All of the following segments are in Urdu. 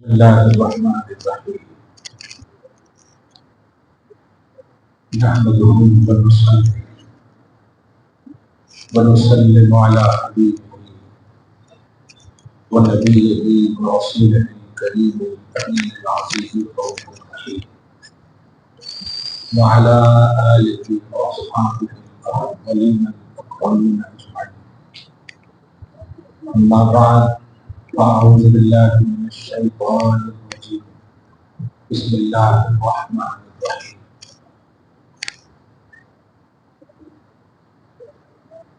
الله الرحمن الرحيم نحمده ونسلم على حبيبه ونبيه ورسوله الكريم الأمين العزيز الرؤوف الرحيم وعلى آله وأصحابه الأفضلين الأكرمين أجمعين. أما بعد فأعوذ بالله من الشيطان الرجيم. بسم الله الرحمن الرحيم.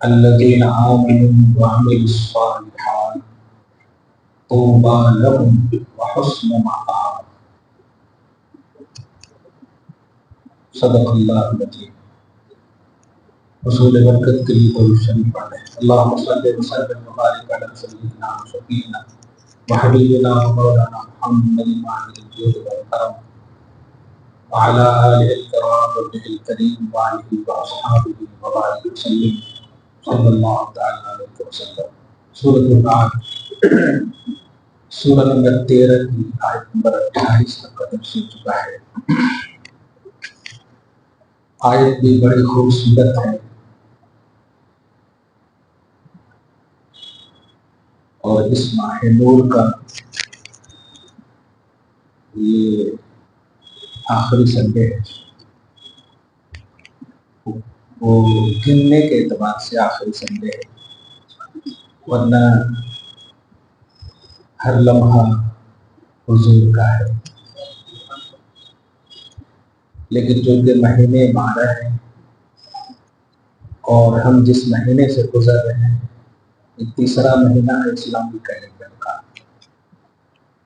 الذين آمنوا وعملوا الصالحات طوبى لهم وحسن مآب. صدق اللہ العظیم. رسول برکت کے لیے درود شریف پڑھیں. اللہم صلی وسلم وبارک علی سیدنا وشفیعنا وحبیبنا ومولانا محمد وعلى الجود والکرم وعلى آلہ الکرام وصحبہ الکریم وعلہ واصحابہ وبارک وسلم صلی اللہ تعالی علیہ وسلم. سورۃ الرعد سورہ نمبر 13 کی آیت نمبر 28 تک کا تفسیر چکا ہے. آیت بھی بڑی خوبصورت ہے اور اس ماہ نور کا یہ آخری سنڈے ہے. وہ گننے کے اعتبار سے آخری سنڈے ہے، ورنہ ہر لمحہ حضور کا ہے. لیکن چونکہ مہینے 12 ہیں اور ہم جس مہینے سے گزر رہے ہیں یہ تیسرا مہینہ ہے اسلامی کیلنڈر کا،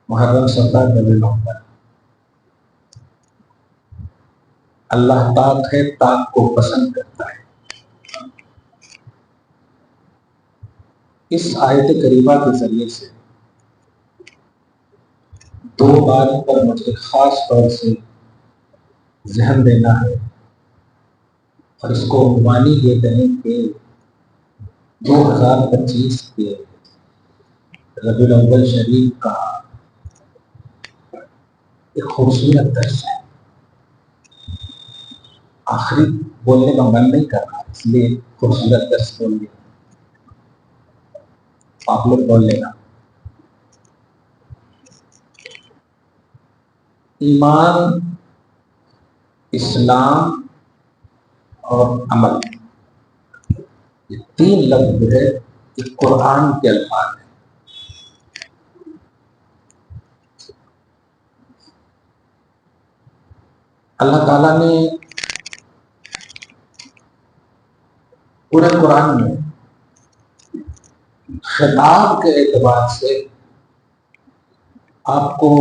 محرم صفر ربیع الاول. اللہ پاک ہے، پاک کو پسند کرتا ہے. اس آیت کریمہ کے ذریعے سے دو باتوں پر مجھے خاص طور سے ذہن دینا ہے اور اس کو عنوانی دیتے ہیں کہ 2025 کے ربیع الاول شریف کا ایک خوبصورت درس ہے. آخری بولنے کا من نہیں کر رہا، اس لیے خوبصورت درس بول دیا. آپ لوگ بول لینا. ایمان، اسلام اور عمل، یہ 3 لفظ جو ہے یہ قرآن کے الفاظ ہیں. اللہ تعالیٰ نے پورے قرآن میں خطاب کے اعتبار سے آپ کو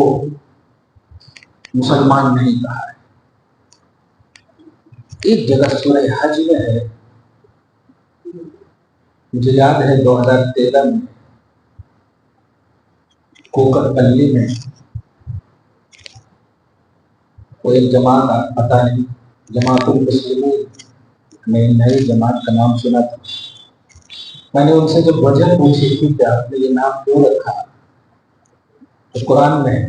مسلمان نہیں کہا ہے. ایک جگہ سورہ حج میں ہے، مجھے یاد ہے 2013 میں کوکر پلی میں وہ ایک جماعت، پتہ نہیں جماعت المسلمین، میں نئی جماعت کا نام سنا تھا. میں نے ان سے جب وجہ پوچھی تھی کہ آپ نے یہ نام کیوں رکھا تو قرآن میں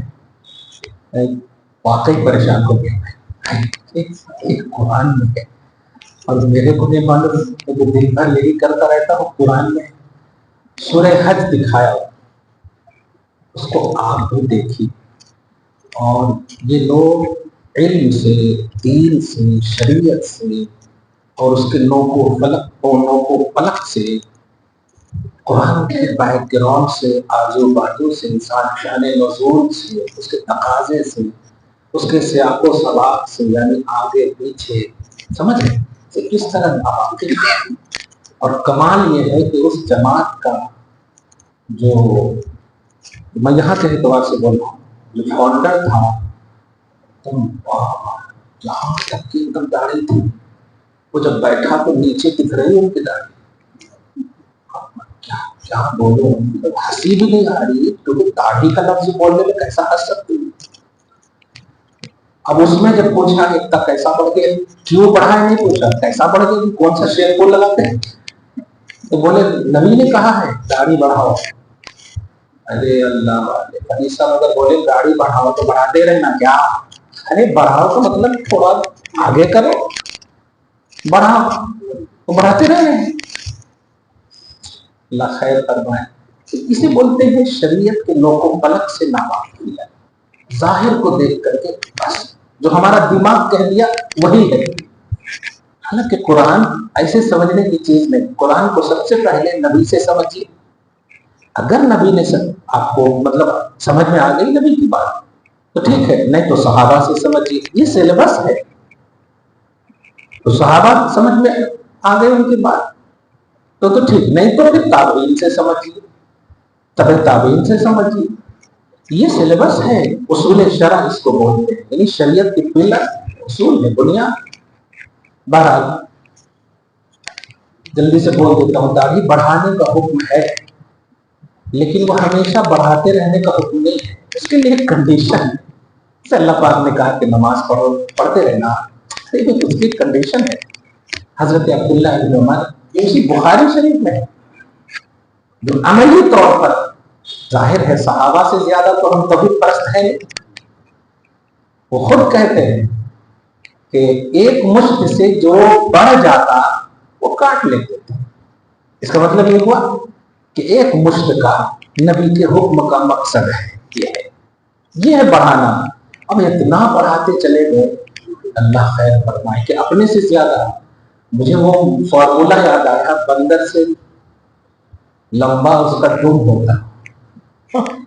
واقعی پریشان ہو گیا. ایک قرآن میں ہے اور میرے کو نہیں معلوم، میں دن بھر یہی کرتا رہتا ہوں. قرآن میں سورہ حج دکھایا، اس کو آپ بھی دیکھی. اور یہ لوگ علم سے، دین سے، شریعت سے اور اس کے نوک و فلک سے، قرآن کے بیک گراؤنڈ سے، آزو بازو سے، انسان شان نزول سے، اس کے تقاضے سے، اس کے سیاق و سباق سے، یعنی آگے پیچھے، سمجھ رہے کہ کس طرح نواقع. اور کمال یہ ہے کہ اس جماعت کا جو، میں یہاں کے اعتبار سے بول رہا ہوں، جو فاؤنڈر تھا، یہاں تک کی ایک دم داڑھی تھی. وہ جب بیٹھا تو نیچے دکھ رہی ان کی داڑھی. کیا بولو، ہنسی بھی نہیں آ رہی کیونکہ داڑھی کا لفظ بولنے میں کیسا ہنس سکتی. اب اس میں جب پوچھا کہ تک کیسا پڑھ کے کیوں پڑھا ہے، نہیں پوچھا کیسا پڑھ کے کون سا شعر کو لگاتے ہیں، تو بولے نبی نے کہا ہے داڑھی بڑھاؤ. ارے اللہ والے بھائی صاحب اگر بولے گاڑی بڑھاؤ تو بڑھاتے رہنا کیا؟ ارے بڑھاؤ تو مطلب تھوڑا آگے کرو، بڑھاؤ تو بڑھاتے رہے۔ اللہ خیر فرمائے۔ اسے بولتے ہیں شریعت کے لوگوں پلک سے ناواقف کیا، ظاہر کو دیکھ کر کے بس جو ہمارا دماغ کہہ دیا وہی ہے۔ حالانکہ قرآن ایسے سمجھنے کی چیز نہیں، قرآن کو سب سے پہلے نبی سے سمجھیے۔ اگر نبی نے آپ کو مطلب سمجھ میں آ گئی نبی کی بات تو ٹھیک ہے، نہیں تو صحابہ سے سمجھیے، یہ سلیبس ہے۔ تو صحابہ سمجھ میں آ گئے ان کی بات تو ٹھیک، نہیں تو پھر تابعین سے سمجھیے، تابعین سے سمجھیے، یہ سلیبس ہے۔ اصول شرع اس کو بولتے ہیں، یعنی شریعت کی پلر اصول ہے، بنیاد۔ بہرحال جلدی سے بول دیتا ہوں، داڑھی بڑھانے کا حکم ہے لیکن وہ ہمیشہ بڑھاتے رہنے کا حکم نہیں ہے، اس کے لیے ایک کنڈیشن ہے۔ جیسے اللہ پاک نے کہا کہ نماز پڑھو، پڑھتے رہنا، اس کی کنڈیشن ہے۔ حضرت عبداللہ بن عمر، اسی بخاری شریف میں ہے، جو عملی طور پر ظاہر ہے صحابہ سے زیادہ تو ہم توحید پرست ہیں، وہ خود کہتے ہیں کہ ایک مشت سے جو بڑھ جاتا وہ کاٹ لیتے تھے۔ اس کا مطلب یہ ہوا کہ ایک مشت کا نبی کے حکم کا مقصد ہے، یہ ہے بڑھانا۔ اب اتنا بڑھاتے چلے گئے، اللہ خیر فرمائے کہ اپنے سے زیادہ، مجھے وہ فارمولا یاد آیا، بندر سے لمبا اس کا دم ہوتا،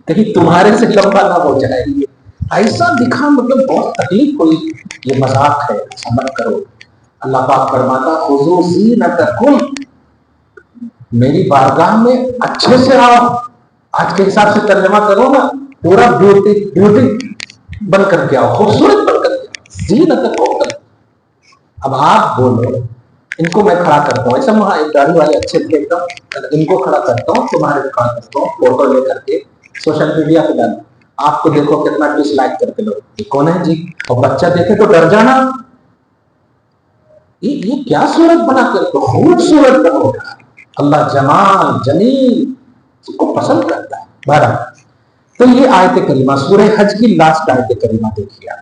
کہیں تمہارے سے لمبا نہ ہو جائے۔ ایسا دکھا، مطلب بہت تکلیف ہوئی، یہ مذاق ہے، ایسا مت کرو۔ اللہ پاک فرماتا خذوا زینتکم، میری بارگاہ میں اچھے سے آؤ۔ آج کے حساب سے ترجمہ کرو نا، پورا بیوٹی بن کر کے آؤ، خوبصورت بن کر کے آؤ، زینتکم۔ اب آپ بولو، ان کو میں کھڑا کرتا ہوں، ایسا وہاں ایک گاڑی والے اچھے تھے ایک دم، ان کو کھڑا کرتا ہوں، تمہارے کو کھڑا کرتا ہوں، فوٹو لے کر کے سوشل میڈیا پہ ڈالنا، آپ کو دیکھو کتنا ڈس لائک کرتے لوگ، یہ کون ہے جی؟ اور بچہ دیکھے تو ڈر جانا، یہ کیا صورت بنا کر کے خوبصورت بنو گا۔ اللہ جمال جمیل اس کو پسند کرتا ہے۔ بہرحال تو یہ آیت کریمہ سورہ حج کی لاسٹ آیت کریمہ دیکھیے،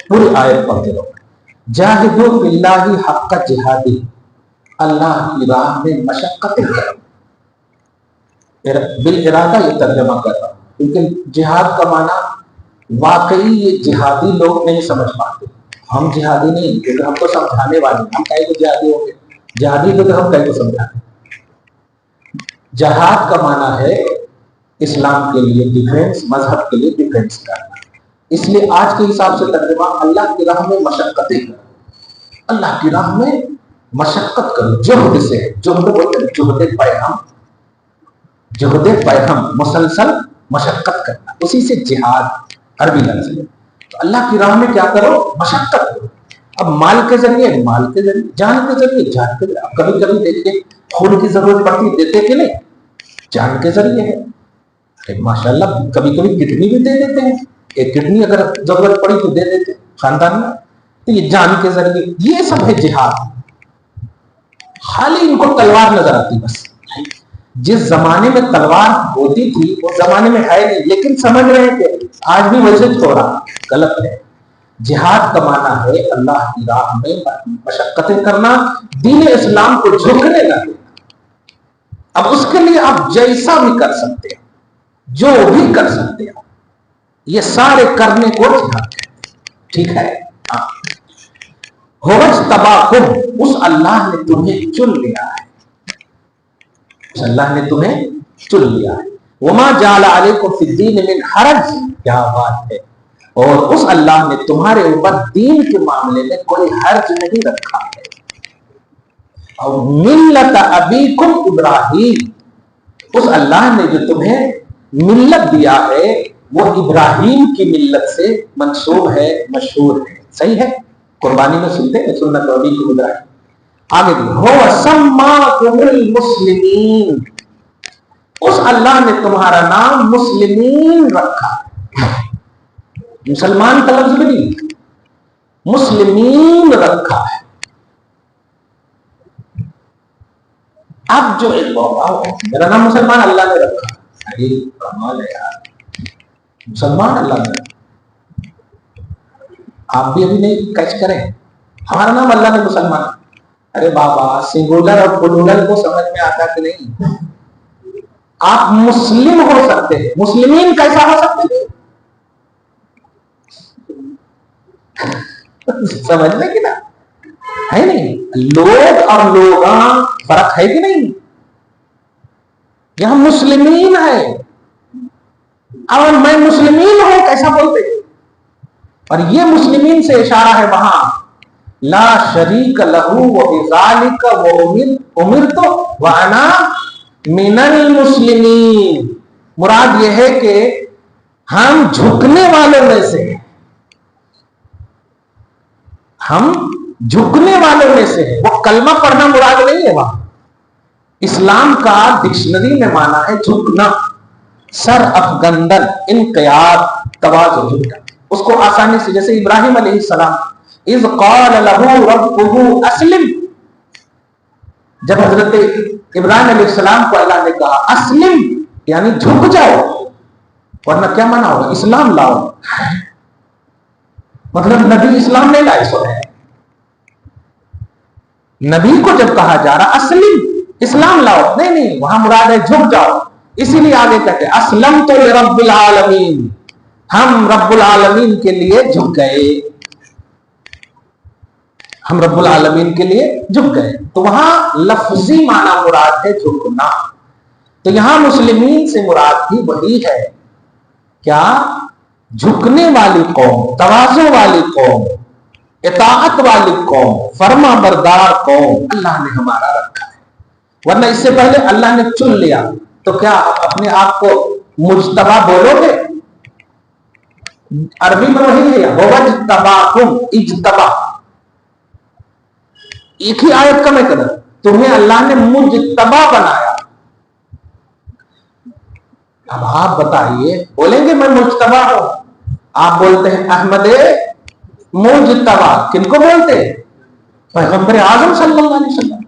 پوری آیت پڑھتے رہو۔ جاہدوا فی اللہ حق جہادہ، اللہ کی راہ میں مشقت کرو۔ بالارادہ یہ ترجمہ کر رہا ہوں کیونکہ جہاد کا معنی واقعی یہ جہادی لوگ نہیں سمجھ پاتے۔ ہم جہادی نہیں، کیونکہ ہم تو سمجھانے والے ہیں، ہم کہیں کو جہادی ہوں گے، جہادی کو تو ہم کہیں کو سمجھاتے ہیں۔ جہاد کا معنی ہے اسلام کے لیے ڈیفینس، مذہب کے لیے ڈیفینس کرنا۔ اس لیے آج کے حساب سے ترجمہ اللہ کی راہ میں مشقتیں کرو، اللہ کی راہ میں مشقت کرو، جہد سے، جہد بولتے ہیں جہد پیغام، جہد پیغام مسلسل مشقت کرنا، اسی سے جہاد عربی لفظ ہے۔ تو اللہ کی راہ میں کیا کرو؟ مشقت کرو۔ اب مال کے ذریعے، مال کے ذریعے، جان کے ذریعے، جان کے ذریعے۔ اب کبھی کبھی دیکھیے خون کی ضرورت پڑتی، دیتے کہ نہیں؟ جان کے ذریعے ہے، ماشاء اللہ کبھی کبھی کڈنی بھی دے دیتے ہیں، ایک کڈنی اگر ضرورت پڑی تو دے دیتے خاندان میں، تو یہ جان کے ذریعے، یہ سب ہے جہاد۔ خالی ان کو تلوار نظر آتی، بس جس زمانے میں تلوار ہوتی تھی وہ زمانے میں ہے نہیں، لیکن سمجھ رہے تھے، آج بھی ویسے چھوڑا، غلط ہے۔ جہاد کا معنی ہے اللہ کی راہ میں مشقتیں کرنا، دین اسلام کو جھکنے نہ دینا۔ اب اس کے لیے آپ جیسا بھی کر سکتے ہیں، جو بھی کر سکتے ہیں، یہ سارے کرنے کو جہاد کہتے ہیں، ٹھیک ہے؟ ہوجتباکم، اس اللہ نے تمہیں چن لیا ہے، اس اللہ نے تمہیں چن لیا ہے۔ وما جعل علیکم فی الدین من حرج، کیا بات ہے، اور اس اللہ نے تمہارے اوپر دین کے معاملے میں کوئی حرج نہیں رکھا ہے۔ اور ملت ابیکم ابراہیم، اس اللہ نے جو تمہیں ملت دیا ہے وہ ابراہیم کی ملت سے منسوب ہے، مشہور ہے، صحیح ہے؟ قربانی میں سنتے ہیں سنت ابیکم ابراہیم۔ آگے بھی هو سماکم المسلمین، اس اللہ نے تمہارا نام مسلمین رکھا، مسلمان کا لفظ بھی نہیں، مسلمین رکھا ہے۔ اب جو میرا نام مسلمان اللہ نے رکھا، ارے کمال ہے یار، مسلمان اللہ نے، آپ بھی ابھی نہیں کیچ کریں ہمارا نام اللہ نے مسلمان. ارے بابا سنگولر اور پلورل کو سمجھ میں آتا کہ نہیں؟ آپ مسلم ہو سکتے ہیں، مسلمین کیسا ہو سکتے ہیں؟ سمجھنے کی نا ہے نہیں، لوگ اور لوگاں فرق ہے کہ نہیں؟ یہاں مسلمین ہے اور میں مسلمین ہوں کیسا بولتے ہیں؟ اور یہ مسلمین سے اشارہ ہے وہاں لا شریک لہو وبذالک امرت وانا من المسلمین. مراد یہ ہے کہ ہم جھکنے والوں میں سے ہیں، ہم جھکنے والوں میں سے ہیں. وہ کلمہ پڑھنا مراد نہیں ہے وہاں. اسلام کا ڈکشنری میں مانا ہے جھکنا، سر افگندن، انقیاد، تواضع، جھکنا. اس کو آسانی سے جیسے ابراہیم علیہ السلام اذ قال له ربه اسلم، جب حضرت ابراہیم علیہ السلام کو اللہ نے کہا اسلم یعنی جھک جاؤ، ورنہ کیا مانا ہوگا اسلام لاؤ، مطلب نبی اسلام نہیں لائے سو ہے. نبی کو جب کہا جا رہا اسلم اسلام لاؤ، نہیں وہاں مراد ہے جھک جاؤ. اسی لیے آگے کہتے اسلمت لرب العالمین، ہم رب العالمین کے لیے جھک گئے، ہم رب العالمین کے لیے جھک گئے. تو وہاں لفظی معنی مراد ہے جھکنا. تو یہاں مسلمین سے مراد بھی وہی ہے، کیا؟ جھکنے والی قوم، تواضع والی قوم، اطاعت والی قوم، فرما بردار قوم اللہ نے ہمارا رکھا ہے. ورنہ اس سے پہلے اللہ نے چن لیا تو کیا اپنے آپ کو مجتبی بولو گے؟ عربی میں وہی ہے وَوَجْتَبَاكُمْ اجتبا، ایک ہی آیت کا میں قدر، تمہیں اللہ نے مجتبی بنایا. اب آپ بتائیے، بولیں گے میں مجتبی ہوں، آپ بولتے ہیں احمد مجتبی، کن کو بولتے ہیں؟ پیغمبر اعظم صلی اللہ علیہ وسلم.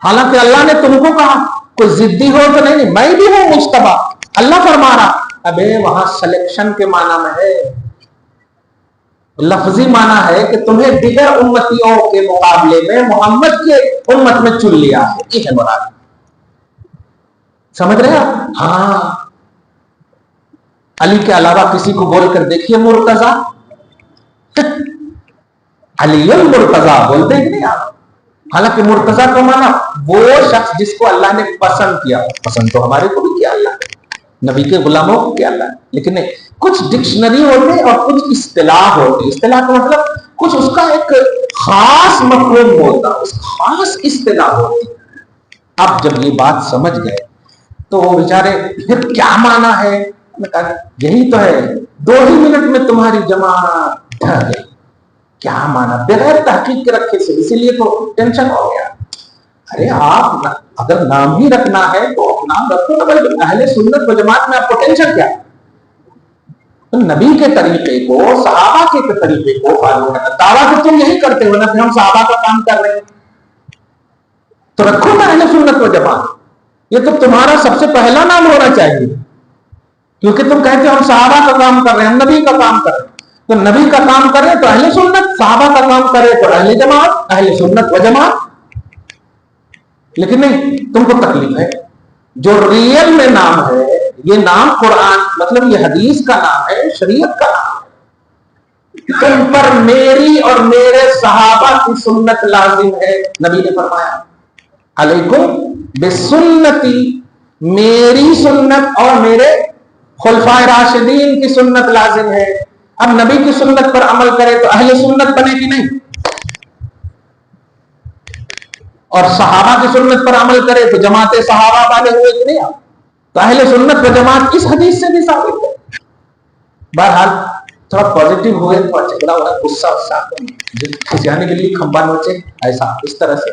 حالانکہ اللہ نے تم کو کہا کوئی ضدی ہو تو نہیں، میں بھی ہوں مجتبی. اللہ فرما رہا ابے وہاں سلیکشن کے معنی میں ہے، لفظی معنی ہے کہ تمہیں دیگر امتیوں کے مقابلے میں محمد کے امت میں چن لیا ہے، یہ ہے مراد. سمجھ رہے ہیں؟ ہاں علی کے علاوہ کسی کو بول کر دیکھیے مرتضی، علی المرتضی بولتے ہیں کہ نہیں آپ؟ حالانکہ مرتضی کا معنی وہ شخص جس کو اللہ نے پسند کیا. پسند تو ہمارے کو بھی کیا اللہ نے، نبی کے غلاموں کو کیا اللہ نے، لیکن نہیں، کچھ ڈکشنری ہوتے اور کچھ اصطلاح ہوتے. اصطلاح کا مطلب کچھ اس کا ایک خاص مفہوم ہوتا، اس خاص اصطلاح ہوتی. اب جب یہ بات سمجھ گئے تو وہ بیچارے پھر کیا معنی ہے، میں کہا یہی تو ہے، 2 ہی منٹ میں تمہاری جماعت ڈھہ گئی. کیا معنی بغیر تحقیق کے رکھے سے، اسی لیے تو ٹینشن ہو گیا. ارے آپ اگر نام ہی رکھنا ہے تو نام رکھو نا بھائی. اہل سنت و جماعت میں آپ کو ٹینشن کیا؟ نبی کے طریقے کو، صحابہ کے طریقے کو فالو کرنا. دعویٰ کہ تم یہی کرتے ہو نا کہ ہم صحابہ کا کام کر رہے ہیں، تو رکھو نا اہل سنت و جماعت. یہ تو تمہارا سب سے پہلا نام ہونا چاہیے، کیونکہ تم کہتے ہو ہم صحابہ کا کام کر رہے ہیں، ہم نبی کا کام کر رہے ہیں. تو نبی کا کام کرے تو اہل سنت، صحابہ کا کام کرے تو اہل جماعت، اہل سنت و جماعت. لیکن نہیں، تم کو تکلیف ہے. جو ریئل میں نام ہے، یہ نام قرآن مطلب یہ حدیث کا نام ہے، شریعت کا نام ہے. تم پر میری اور میرے صحابہ کی سنت لازم ہے. نبی نے فرمایا علیکم بسنتی، میری سنت اور میرے خلفائے راشدین کی سنت لازم ہے. اب نبی کی سنت پر عمل کرے تو اہل سنت بنے گی نہیں، اور صحابہ کی سنت پر عمل کرے تو جماعت صحابہ والے ہوئے کہ نہیں. تو اہل سنت و جماعت اس حدیث سے بھی ثابت ہے. بہرحال تھوڑا پازیٹیو ہوئے تو جھگڑا ہوا، غصہ کھسیانے کے لیے کھمبا نوچے، ایسا اس طرح سے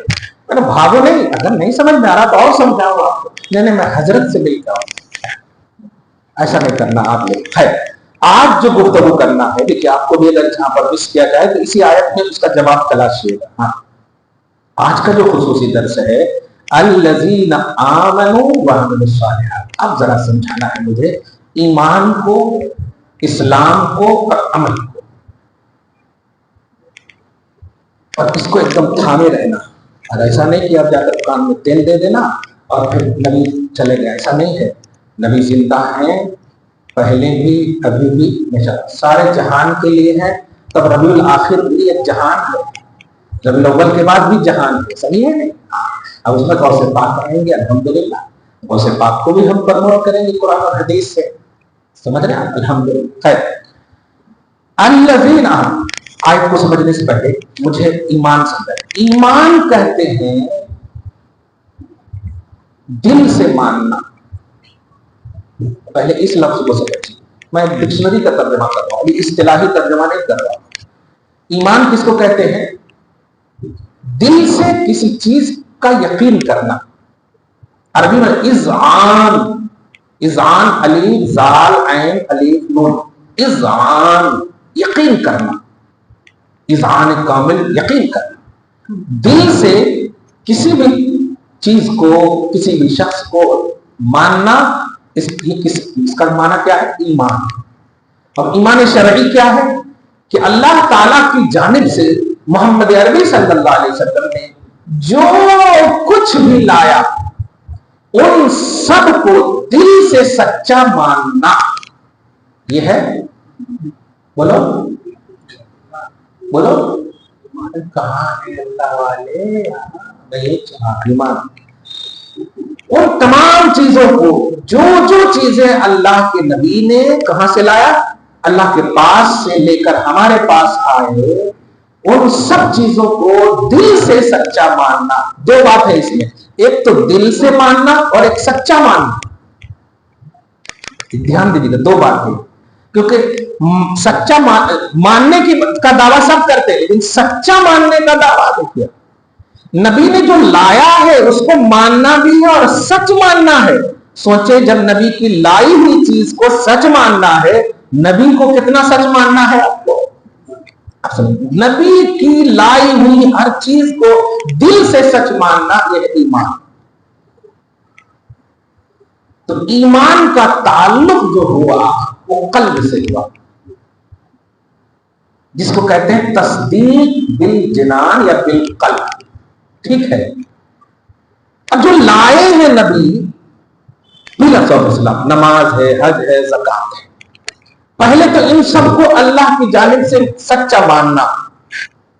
میں نے بھاگو نہیں. اگر نہیں سمجھ میں آ رہا تو اور سمجھاؤں آپ کو، نہیں میں حضرت سے ملتا ہوں، ایسا نہیں کرنا آپ لوگ. ہے آج جو گفتگو کرنا ہے، دیکھیے آپ کو بھی اگر جہاں پر مس کیا جائے تو اسی آیت میں اس کا جواب تلاشیے گا. ہاں آج کا جو خصوصی درس ہے، الذین آمنوا وعملوا الصالحات. اب ذرا سمجھانا ہے مجھے ایمان کو، اسلام کو اور عمل کو، اور اس کو ایک دم تھامے رہنا. اور ایسا نہیں کہ آپ جا کر کان میں تیل دے دینا اور پھر نبی چلے گئے، ایسا نہیں ہے. نبی زندہ ہیں، پہلے بھی ابھی بھی ہمیشہ، سارے جہان کے لیے ہے. تب ربیع الآخر بھی ایک جہان ہے، ربیع الاول کے بعد بھی جہان ہے، صحیح ہے. اب اس میں غوث پاک آئیں گے، الحمدللہ غوث پاک کو بھی ہم پرموٹ کریں گے قرآن اور حدیث سے، سمجھ رہے ہیں؟ الحمدللہ. خیر، الذین آیت کو سمجھنے سے پہلے مجھے ایمان سمجھائیں. ایمان کہتے ہیں دل سے ماننا. پہلے اس لفظ کو سمجھیں، میں ڈکشنری کا ترجمہ کر رہا ہوں، ابھی اصطلاحی ترجمہ نہیں کر رہا ہوں. ایمان کس کو کہتے ہیں؟ دل سے کسی چیز کا یقین کرنا. عربی میں اذعان، اذعان الف زال عین الف نون، اذعان یقین کرنا، اذعان کامل یقین کرنا. دل سے کسی بھی چیز کو، کسی بھی شخص کو ماننا، اس کا معنی کیا ہے؟ ایمان. اور ایمان شرعی کیا ہے؟ کہ اللہ تعالیٰ کی جانب سے محمد عربی صلی اللہ علیہ وسلم نے جو کچھ بھی لایا ان سب کو دل سے سچا ماننا. یہ ہے، بولو بولو کہاں ہے اللہ والے؟ ایمان. ان تمام چیزوں کو، جو جو چیزیں اللہ کے نبی نے کہاں سے لایا؟ اللہ کے پاس سے لے کر ہمارے پاس آئے، ان سب چیزوں کو دل سے سچا ماننا. دو بات ہے اس میں، ایک تو دل سے ماننا اور ایک سچا ماننا. دھیان دیجیے گا، دو بات ہے. کیونکہ سچا ماننے کا دعویٰ سب کرتے ہیں، لیکن سچا ماننے کا دعویٰ دیکھیے نبی نے جو لایا ہے اس کو ماننا بھی ہے اور سچ ماننا ہے. سوچے جب نبی کی لائی ہوئی چیز کو سچ ماننا ہے، نبی کو کتنا سچ ماننا ہے آپ کو؟ نبی کی لائی ہوئی ہر چیز کو دل سے سچ ماننا، یہ ایمان. تو ایمان کا تعلق جو ہوا وہ قلب سے ہوا، جس کو کہتے ہیں تصدیق بالجنان یا بالقلب. ٹھیک ہے. اب جو لائے ہیں نبی اسلام، نماز ہے، حج ہے، زکات ہے، پہلے تو ان سب کو اللہ کی جانب سے سچا ماننا.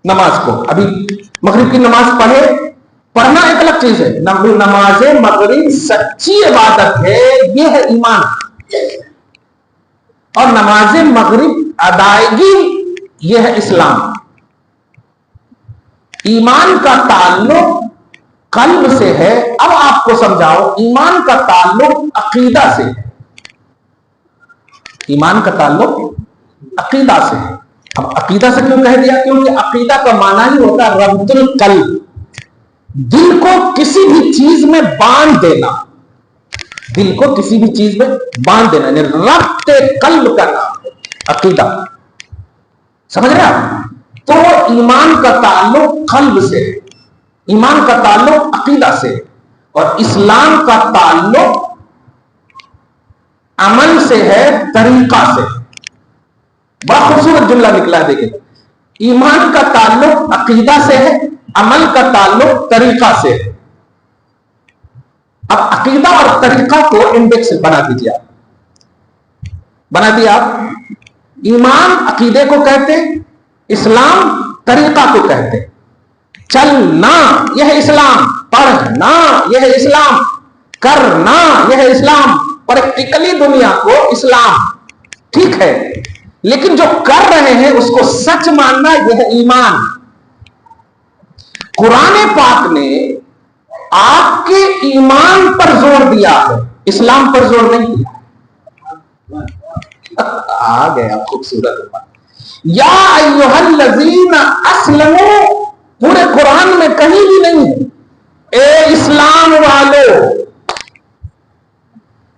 نماز کو، ابھی مغرب کی نماز پڑھنا ایک الگ چیز ہے. نماز مغرب سچی عبادت ہے، یہ ہے ایمان. اور نماز مغرب ادائیگی، یہ ہے اسلام. ایمان کا تعلق قلب سے ہے. اب آپ کو سمجھاؤ، ایمان کا تعلق عقیدہ سے ہے. ایمان کا تعلق عقیدہ سے ہے. اب عقیدہ سے کیوں کہہ دیا؟ کیونکہ عقیدہ کا معنی ہی ہوتا ہے ربط القلب، دل کو کسی بھی چیز میں باندھ دینا. دل کو کسی بھی چیز میں باندھ دینا، یعنی ربط قلب کا نام ہے عقیدہ. سمجھ رہے آپ؟ تو ایمان کا تعلق قلب سے ہے، ایمان کا تعلق عقیدہ سے، اور اسلام کا تعلق عمل سے ہے، طریقہ سے. بڑا خوبصورت جملہ نکلا ہے، دیکھیں. ایمان کا تعلق عقیدہ سے ہے، عمل کا تعلق طریقہ سے ہے. اب عقیدہ اور طریقہ کو انڈیکس بنا دیجیے آپ، بنا دیا آپ. ایمان عقیدے کو کہتے ہیں، اسلام طریقہ کو کہتے ہیں. چلنا یہ ہے اسلام، پڑھنا یہ ہے اسلام، کرنا یہ ہے اسلام، پریکٹیکلی دنیا کو اسلام. ٹھیک ہے. لیکن جو کر رہے ہیں اس کو سچ ماننا، یہ ہے ایمان. قرآن پاک نے آپ کے ایمان پر زور دیا ہے، اسلام پر زور نہیں دیا. آ گیا خوبصورت بات. یا ایھا الذین اسلموا، پورے قرآن میں کہیں بھی نہیں ہے اے اسلام والو،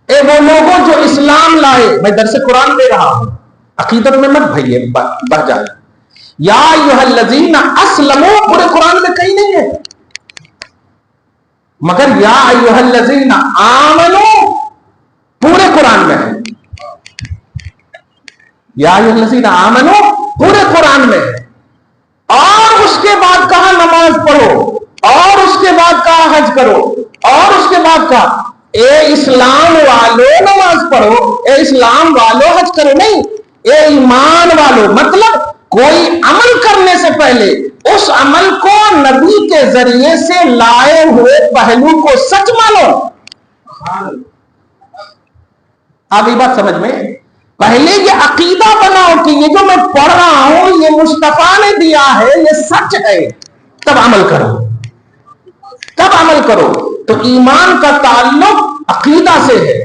اے وہ لوگوں جو اسلام لائے. میں درس قرآن دے رہا ہوں، عقیدت میں مت بھئیے بڑھ جائے. یا ایھا الذین اسلموا پورے قرآن میں کہیں نہیں ہے. مگر یا ایھا الذین آمنو پورے قرآن میں ہے، یا ایھا الذین آمنو پورے قرآن میں ہے، اور اس کے بعد کہا نماز پڑھو، اور اس کے بعد کہا حج کرو، اور اس کے بعد کہا اے اسلام والو نماز پڑھو، اے اسلام والو حج کرو، نہیں، اے ایمان والو، مطلب کوئی عمل کرنے سے پہلے اس عمل کو نبی کے ذریعے سے لائے ہوئے پہلو کو سچ مانو۔ اب یہ بات سمجھ میں، پہلے یہ عقیدہ بناؤ کہ یہ جو میں پڑھ رہا ہوں یہ مصطفیٰ نے دیا ہے، یہ سچ ہے، تب عمل کرو، تب عمل کرو۔ تو ایمان کا تعلق عقیدہ سے ہے،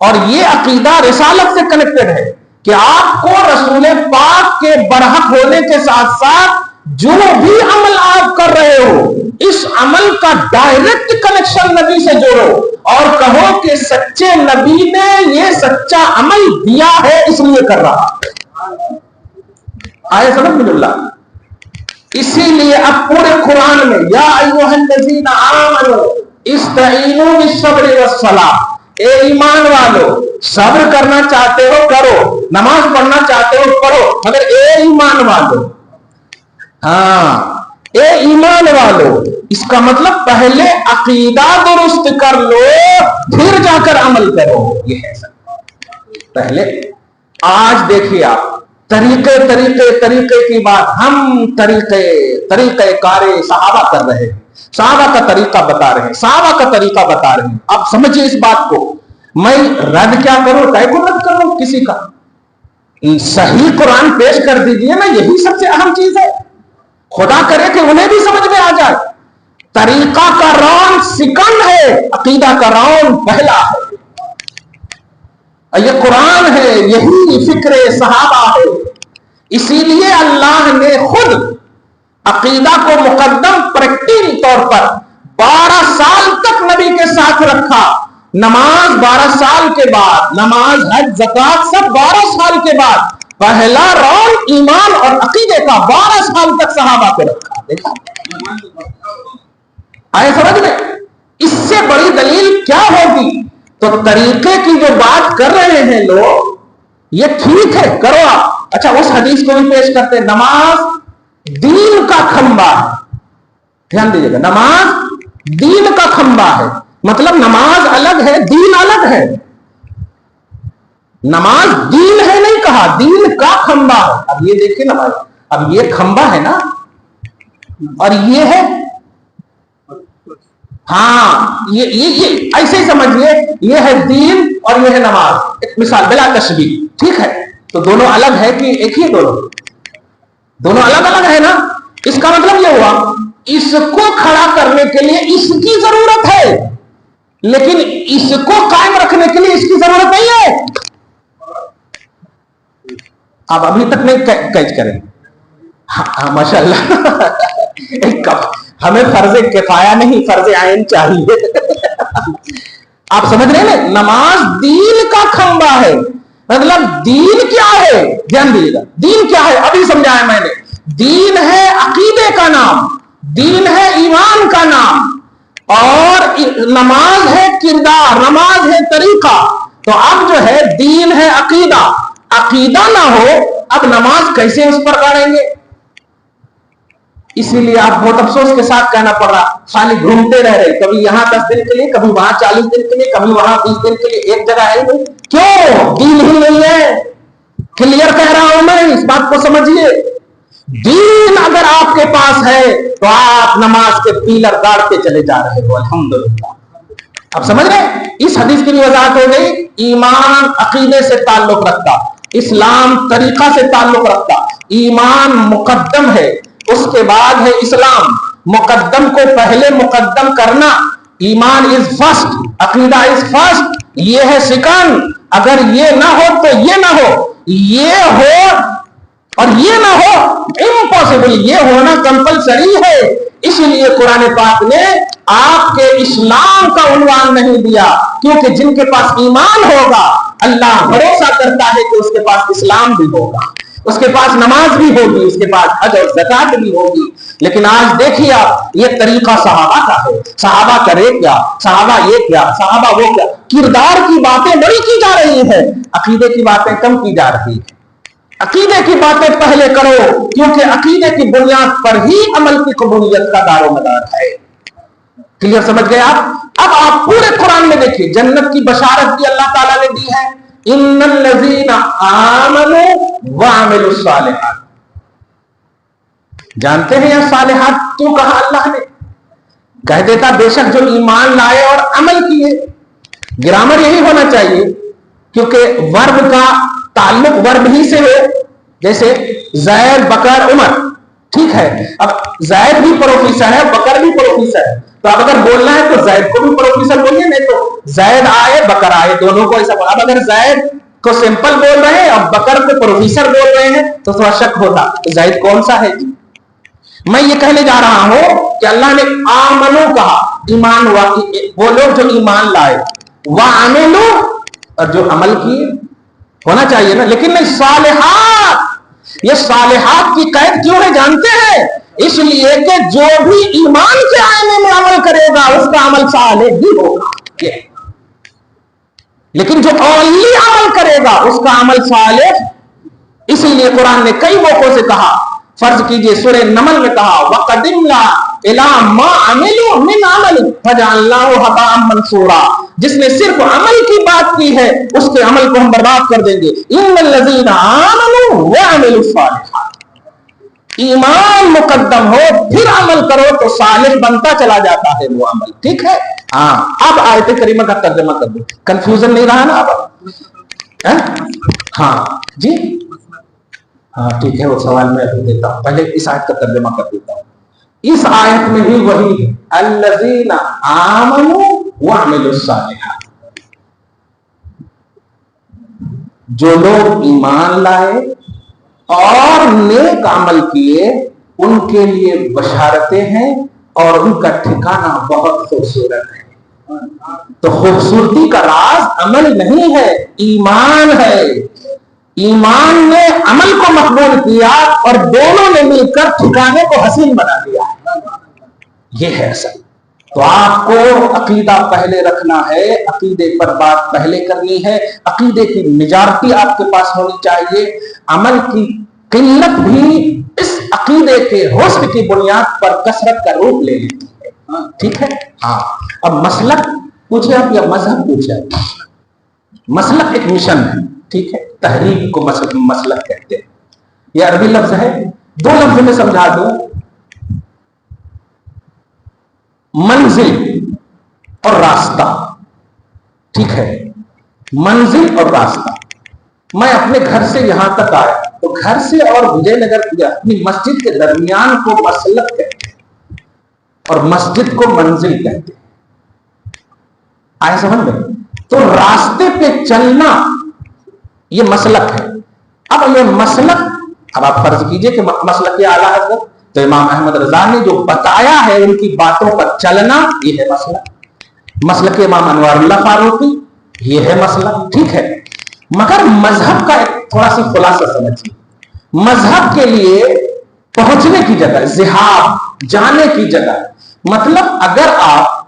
اور یہ عقیدہ رسالت سے کنیکٹڈ ہے کہ آپ کو رسول پاک کے برحق ہونے کے ساتھ ساتھ جو بھی عمل آپ کر رہے ہو اس عمل کا ڈائریکٹ کنیکشن نبی سے جوڑو، اور کہو کہ سچے نبی نے یہ سچا عمل دیا ہے اس لیے کر رہا۔ آئے سمجھ میں اللہ؟ اسی لیے اب پورے قرآن میں یا ایھا الذین آمنوا استعینوا بالصبر والصلاۃ، اے ایمان والو صبر کرنا چاہتے ہو کرو، نماز پڑھنا چاہتے ہو پڑھو، مگر اے ایمان والو، ہاں اے ایمان والو، اس کا مطلب پہلے عقیدہ درست کر لو پھر جا کر عمل کرو، یہ ہے سب پہلے۔ آج دیکھیے آپ طریقے کی بات ہم طریقہ کار صحابہ کر رہے ہیں، صحابہ کا طریقہ بتا رہے ہیں، صحابہ کا طریقہ بتا رہے ہیں۔ اب سمجھیے اس بات کو، میں رد کیا کروں، کائے کو رد کروں کسی کا؟ صحیح قرآن پیش کر دیجئے نا، یہی سب سے اہم چیز ہے، خدا کرے کہ انہیں بھی سمجھ میں آ جائے۔ طریقہ کا راؤنڈ سیکنڈ ہے، عقیدہ کا راؤنڈ پہلا ہے، یہ قرآن ہے، یہی فکر صحابہ ہے۔ اسی لیے اللہ نے خود عقیدہ کو مقدم پریکٹیکل طور پر 12 سال تک نبی کے ساتھ رکھا، نماز 12 سال کے بعد، نماز حج زکوٰۃ سب 12 سال کے بعد، پہلا راؤنڈ ایمان اور عقیدے کا 12 سال تک صحابہ کو رکھا۔ دیکھا آئے سمجھ میں؟ اس سے بڑی دلیل کیا ہوگی؟ تو طریقے کی جو بات کر رہے ہیں لوگ، یہ ٹھیک ہے کرو آپ، اچھا اس حدیث کو بھی پیش کرتے ہیں، نماز دین کا کھمبا ہے، دھیان دیجیے گا، نماز دین کا کھمبا ہے، مطلب نماز الگ ہے دین الگ ہے، نماز دین ہے نہیں کہا، دین کا کھمبا ہے۔ اب یہ دیکھیں نا بھائی، اب یہ کھمبا ہے نا، اور یہ ہے، ہاں یہ ایسے ہی سمجھیے، یہ ہے دین اور یہ ہے نماز، ایک مثال بلا تشبیہ، ٹھیک ہے؟ تو دونوں الگ ہے کہ ایک ہی؟ دونوں الگ الگ ہے نا۔ اس کا مطلب یہ ہوا اس کو کھڑا کرنے کے لیے اس کی ضرورت ہے، لیکن اس کو قائم رکھنے کے لیے اس کی ضرورت نہیں ہے۔ آپ ابھی تک نہیں کیچ کریں؟ ہاں ماشاء اللہ، ہمیں فرض کفایہ نہیں فرض عین چاہیے۔ آپ سمجھ رہے ہیں نا، نماز دین کا کھمبا ہے، مطلب دین کیا ہے؟ دھیان دیجیے گا، دین کیا ہے ابھی سمجھایا میں نے۔ دین ہے عقیدے کا نام، دین ہے ایمان کا نام، اور نماز ہے کردار، نماز ہے طریقہ۔ تو اب جو ہے دین ہے عقیدہ، عقیدہ نہ ہو اب نماز کیسے اس پر پڑھیں گے؟ اسی لیے آپ بہت افسوس کے ساتھ کہنا پڑ رہا، خالی گھومتے رہ رہے، کبھی یہاں 10 دن کے لیے، کبھی وہاں 40 دن کے لیے، کبھی وہاں 20 دن کے لیے، ایک جگہ ہے نہیں۔ کیوں؟ دین ہی نہیں ہے۔ کلیئر کہہ رہا ہوں میں، اس بات کو سمجھیے۔ دین اگر آپ کے پاس ہے تو آپ نماز کے پیلر گاڑتے چلے جا رہے ہو، الحمدللہ۔ اب سمجھ رہے؟ اس حدیث کی بھی وضاحت ہو گئی۔ ایمان عقیدے سے تعلق رکھتا، اسلام طریقہ سے تعلق رکھتا، ایمان مقدم ہے، اس کے بعد ہے اسلام، مقدم کو پہلے مقدم کرنا، ایمان از فرسٹ، عقیدہ از فرسٹ، یہ ہے سیکنڈ۔ اگر یہ نہ ہو تو یہ نہ ہو، یہ ہو اور یہ نہ ہو، امپاسبل، یہ ہونا کمپلسری ہے۔ اس لیے قرآن پاک نے آپ کے اسلام کا عنوان نہیں دیا، کیونکہ جن کے پاس ایمان ہوگا اللہ بھروسہ کرتا ہے کہ اس کے پاس اسلام بھی ہوگا، اس کے پاس نماز بھی ہوگی، اس کے پاس حج اور زکات بھی ہوگی، لیکن آج دیکھیے آپ یہ طریقہ صحابہ کا ہے، صحابہ کرے کیا، صحابہ یہ کیا، صحابہ وہ کیا، کردار کی باتیں بڑی کی جا رہی ہیں، عقیدے کی باتیں کم کی جا رہی ہیں۔ عقیدے کی باتیں پہلے کرو، کیونکہ عقیدے کی بنیاد پر ہی عمل کی قبولیت کا دار و مدار ہے۔ کلیئر سمجھ گئے آپ؟ اب آپ پورے قرآن میں دیکھیے، جنت کی بشارت بھی اللہ تعالیٰ نے دی ہے، ان الذین آمنوا وعملوا الصالحات۔ جانتے ہیں یہ صالحات کیوں کہا اللہ نے؟ کہہ دیتا بے شک جو ایمان لائے اور عمل کیے۔ گرامر یہی ہونا چاہیے، کیونکہ ورب کا تعلق ورب ہی سے ہو، جیسے زید بکر عمر، ٹھیک ہے، اب زید بھی پروفیسر ہے، بکر بھی پروفیسر ہے، تو اب اگر بولنا ہے تو زید کو بھی پروفیسر بولیے، نہیں تو زید آئے بکر آئے، دونوں کو ایسا بولا۔ اب اگر زید کو سمپل بول رہے ہیں اور بکر کو پروفیسر بول رہے ہیں تو تھوڑا شک ہوتا زید کون سا ہے جی۔ میں یہ کہنے جا رہا ہوں کہ اللہ نے آمنو کہا، ایمان ہوا، وہ لوگ جو ایمان لائے، وعملو اور جو عمل کیے، ہونا چاہیے نا، لیکن نہیں صالحات۔ یہ صالحات کی قید کیوں ہے جانتے ہیں؟ اس لیے کہ جو بھی ایمان کے آئینے میں عمل کرے گا اس کا عمل صالح ہی ہوگا، لیکن جو اولی عمل کرے گا اس کا عمل صالح۔ اسی لیے قرآن نے کئی موقعوں سے کہا، فرض کیجئے سورہ نمل میں کہا وَقَدِمْنَا إِلَىٰ مَا عَمِلُوا مِنْ عَمَلٍ فَجَعَلْنَاهُ هَبَاءً مَنْثُورًا۔ جس نے صرف عمل کی بات کی ہے اس کے عمل کو ہم برباد کر دیں گے۔ إِنَّ الَّذِينَ آمَنُوا وَعَمِلُوا الصَّالِحَاتِ، ایمان مقدم ہو پھر عمل کرو تو صالح بنتا چلا جاتا ہے وہ عمل، ٹھیک ہے؟ اب آیت کریمہ کا ترجمہ کر دو، کنفیوژن نہیں رہا نا اب؟ ہاں جی ہاں ٹھیک ہے، وہ سوال میں ابھی دیتا ہوں، پہلے اس آیت کا ترجمہ کر دیتا ہوں۔ اس آیت میں بھی وہی ہے، الذین آمنوا وعملوا الصالحات، جو لوگ ایمان لائے اور نیک عمل کیے ان کے لیے بشارتیں ہیں اور ان کا ٹھکانہ بہت خوبصورت ہے۔ تو خوبصورتی کا راز عمل نہیں ہے، ایمان ہے۔ ایمان نے عمل کو مقبول کیا اور دونوں نے مل کر ٹھکانے کو حسین بنا دیا، یہ ہے اصل۔ تو آپ کو عقیدہ پہلے رکھنا ہے، عقیدے پر بات پہلے کرنی ہے، عقیدے کی میجارٹی آپ کے پاس ہونی چاہیے، عمل کی قلت بھی اس عقیدے کے حسن کی بنیاد پر کثرت کا روپ لے لیتی ہے، ٹھیک ہے؟ ہاں اب مسلک پوچھے آپ یا مذہب پوچھے آپ؟ مسلک ایک مشن ہے، ٹھیک ہے، تحریک کو مسلک کہتے ہیں، یہ عربی لفظ ہے، دو لفظ میں سمجھا دوں، منزل اور راستہ، ٹھیک ہے، منزل اور راستہ۔ میں اپنے گھر سے یہاں تک آیا تو گھر سے اور وجے نگر کیا اپنی مسجد کے درمیان کو مسلک کہتے ہیں اور مسجد کو منزل کہتے ہیں، آئے سمجھ میں؟ تو راستے پہ چلنا یہ مسلک ہے۔ اب یہ مسلک، اب آپ فرض کیجئے کہ مسلک اعلیٰ حضرت تو امام احمد رضا نے جو بتایا ہے ان کی باتوں پر چلنا، یہ ہے مسلک۔ مسلک امام انوار اللہ فاروقی، یہ ہے مسلک، ٹھیک ہے۔ مگر مذہب کا ایک تھوڑا سی خلاصہ سمجھیے، مذہب کے لیے پہنچنے کی جگہ، ذہاب جانے کی جگہ، مطلب اگر آپ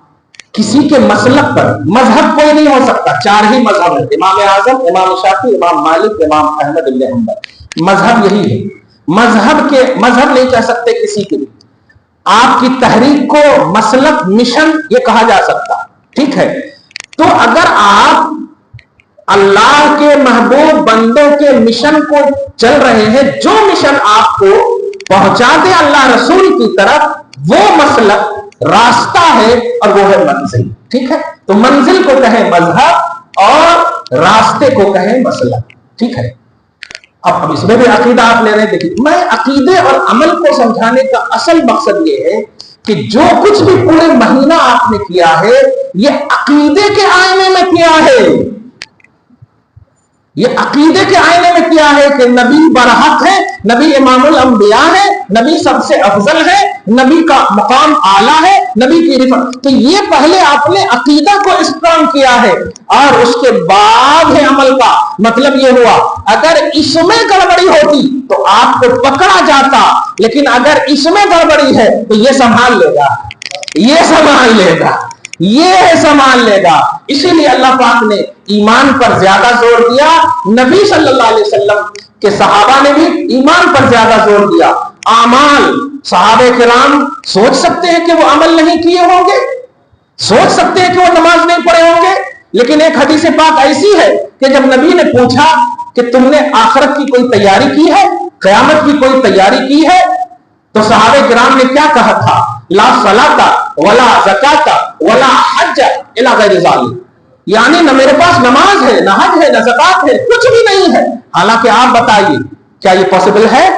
کسی کے مسلک پر، مذہب کوئی نہیں ہو سکتا، چار ہی مذہب ہے، امام اعظم، امام شافعی، امام مالک، امام احمد بن حنبل، مذہب یہی ہے۔ مذہب نہیں کہہ سکتے کسی کے بھی، آپ کی تحریک کو مسلک، مشن یہ کہا جا سکتا، ٹھیک ہے۔ تو اگر آپ اللہ کے محبوب بندوں کے مشن کو چل رہے ہیں، جو مشن آپ کو پہنچا دے اللہ رسول کی طرف، وہ مسلک راستہ ہے اور وہ ہے منزل، ٹھیک ہے۔ تو منزل کو کہیں مذہب اور راستے کو کہیں مسلک، ٹھیک ہے۔ اب اس میں بھی عقیدہ آپ لے رہے ہیں، دیکھیں میں عقیدے اور عمل کو سمجھانے کا اصل مقصد یہ ہے کہ جو کچھ بھی پورے مہینہ آپ نے کیا ہے یہ عقیدے کے آئینے میں کیا ہے، یہ عقیدے کے آئینے میں کیا ہے کہ نبی برحق ہے نبی امام الانبیاء ہے، نبی سب سے افضل ہے، نبی کا مقام اعلیٰ ہے، نبی کی رفعت. تو یہ پہلے آپ نے عقیدہ کو اسٹرانگ کیا ہے اور اس کے بعد ہے عمل کا. مطلب یہ ہوا اگر اس میں گڑبڑی ہوتی تو آپ کو پکڑا جاتا، لیکن اگر اس میں گڑبڑی ہے تو یہ سنبھال لے گا، یہ سنبھال لے گا، یہ سنبھال لے گا. اسی لیے اللہ پاک نے ایمان پر زیادہ زور دیا. نبی صلی اللہ علیہ وسلم کے صحابہ نے بھی ایمان پر زیادہ زور دیا. اعمال صحابہ کرام سوچ سکتے ہیں کہ وہ عمل نہیں کیے ہوں گے، سوچ سکتے ہیں کہ وہ نماز نہیں پڑھے ہوں گے، لیکن ایک حدیث پاک ایسی ہے کہ جب نبی نے پوچھا کہ تم نے آخرت کی کوئی تیاری کی ہے، قیامت کی کوئی تیاری کی ہے، تو صحابہ کرام نے کیا کہا تھا؟ لا صلاۃ ولا زکاۃ ولا حج الا غیر ذالک. یعنی نہ میرے پاس نماز ہے، نہ حج ہے، نہ زکات ہے، کچھ بھی نہیں ہے. حالانکہ آپ بتائیے کیا یہ پاسبل ہے؟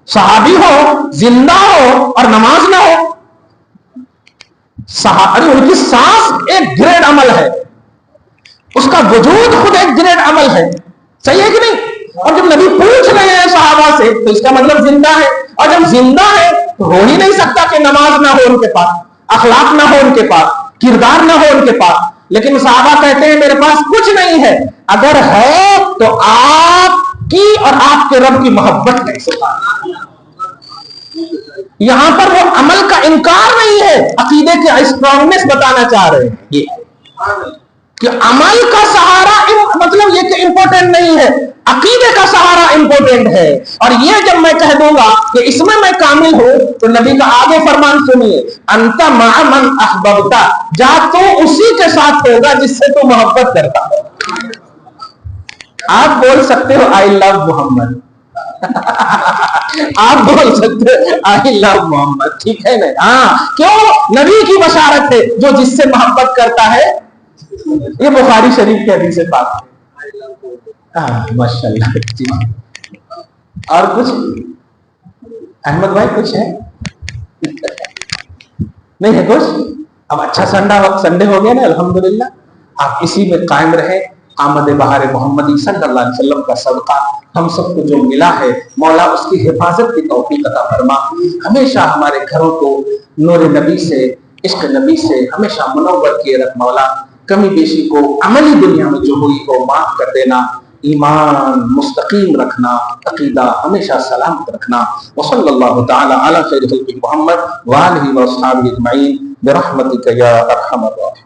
صحابی ہو، زندہ ہو اور نماز نہ ہو. ان کی سانس ایک گریڈ عمل ہے، اس کا وجود خود ایک گریڈ عمل ہے. صحیح ہے کہ نہیں؟ اور جب نبی پوچھ رہے ہیں صحابہ سے تو اس کا مطلب زندہ ہے، اور جب زندہ ہے تو ہو ہی نہیں سکتا کہ نماز نہ ہو ان کے پاس، اخلاق نہ ہو ان کے پاس، کردار نہ ہو ان کے پاس. لیکن صحابہ کہتے ہیں میرے پاس کچھ نہیں ہے. اگر ہے تو آپ کی اور آپ کے رب کی محبت نہیں سکتا. یہاں پر وہ عمل کا انکار نہیں ہے، عقیدے کے اسٹرانگنس بتانا چاہ رہے ہیں یہ کہ عمل کا سہارا مطلب یہ کہ امپورٹنٹ نہیں ہے، عقیدے کا سہارا امپورٹنٹ ہے. اور یہ جب میں کہہ دوں گا کہ اس میں کامل ہوں تو نبی کا آگے فرمان سنیے، انت مع من احببت، جا تو اسی کے ساتھ ہوگا جس سے تو محبت کرتا ہو. آپ بول سکتے ہو آئی لو محمد، آپ بول سکتے ہو آئی لو محمد، ٹھیک ہے نا؟ ہاں، کیوں؟ نبی کی بشارت ہے جو جس سے محبت کرتا ہے. یہ بخاری شریف کے حدیث پاک ہے. ماشاءاللہ. جی اور کچھ احمد بھائی کچھ ہے؟ نہیں ہے کچھ؟ اب اچھا سنڈے ہو گیا نا، الحمدللہ. آپ اسی میں قائم رہے. آمد بہار محمدی صلی اللہ علیہ وسلم کا صدقہ ہم سب کو جو ملا ہے، مولا اس کی حفاظت کی توفیق عطا فرما. ہمیشہ ہمارے گھروں کو نور نبی سے، عشق نبی سے ہمیشہ منور کیے رکھ مولا. کمی بیشی کو عملی دنیا میں جو ہوئی کو معاف کر دینا. ایمان مستقیم رکھنا، عقیدہ ہمیشہ سلامت رکھنا. وصلی اللہ تعالی علی خیر خلق محمد وآلہ وصحبہ اجمعین برحمتک یا ارحم الراحمین.